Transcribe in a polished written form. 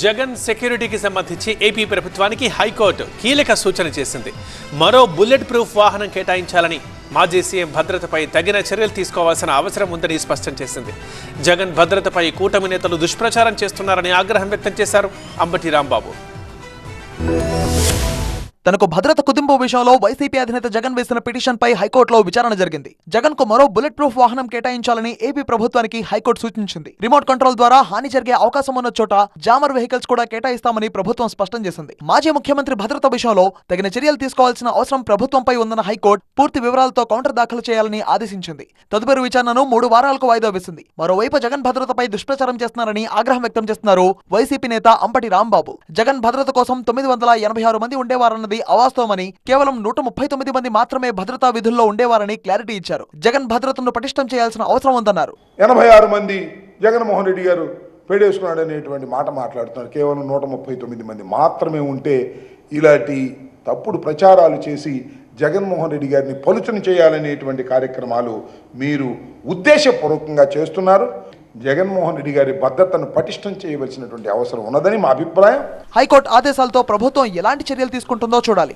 జగన్ సెక్యూరిటీకి సంబంధించి ఏపీ ప్రభుత్వానికి హైకోర్టు కీలక సూచన చేసింది. మరో బుల్లెట్ ప్రూఫ్ వాహనం కేటాయించాలని మాజీ సీఎం భద్రతపై తగిన చర్యలు తీసుకోవాల్సిన అవసరం ఉందని స్పష్టం చేసింది. జగన్ భద్రతపై కూటమి నేతలు దుష్ప్రచారం చేస్తున్నారని ఆగ్రహం వ్యక్తం చేశారు అంబటి రాంబాబు. తనకు భద్రత కుదింపు విషయంలో వైసీపీ అధినేత జగన్ వేసిన పిటిషన్ పై హైకోర్టులో విచారణ జరిగింది. జగన్ కు మరో బుల్లెట్ ప్రూఫ్ వాహనం కేటాయించాలని ఏపీ ప్రభుత్వానికి హైకోర్టు సూచించింది. రిమోట్ కంట్రోల్ ద్వారా హాని జరిగే అవకాశం ఉన్న చోట జామర్ వెహికల్స్ కూడా కేటాయిస్తామని ప్రభుత్వం స్పష్టం చేసింది. మాజీ ముఖ్యమంత్రి భద్రత విషయంలో తగిన చర్యలు తీసుకోవాల్సిన అవసరం ప్రభుత్వంపై ఉందన్న హైకోర్టు పూర్తి వివరాలతో కౌంటర్ దాఖలు చేయాలని ఆదేశించింది. తదుపరి విచారణను 3 వారాలకు వాయిదా వేసింది. మరోవైపు జగన్ భద్రతపై దుష్ప్రచారం చేస్తున్నారని ఆగ్రహం వ్యక్తం చేస్తున్నారు వైసీపీ నేత అంబటి రాంబాబు. జగన్ భద్రత కోసం 986 మంది ఉండేవారన్నది అవాస్తవమని, కేవలం 139 మంది మాత్రమే భద్రతా విధుల్లో ఉండేవారని క్లారిటీ ఇచ్చారు. జగన్ భద్రతను పటిష్టం చేయాల్సిన అవసరం ఉందన్నారు. 86 మంది జగన్మోహన్ రెడ్డి గారు పేడేసుకున్నాడు అనేటువంటి మాట మాట్లాడుతున్నారు. కేవలం 139 మంది మాత్రమే ఉంటే ఇలాంటి తప్పుడు ప్రచారాలు చేసి జగన్మోహన్ రెడ్డి గారిని పలుచన చేయాలనేటువంటి కార్యక్రమాలు మీరు ఉద్దేశపూర్వకంగా చేస్తున్నారు. జగన్మోహన్ రెడ్డి గారి భద్రతను పటిష్టం చేయవలసినటువంటి అవసరం ఉన్నదని మా అభిప్రాయం. హైకోర్టు ఆదేశాలతో ప్రభుత్వం ఎలాంటి చర్యలు తీసుకుంటుందో చూడాలి.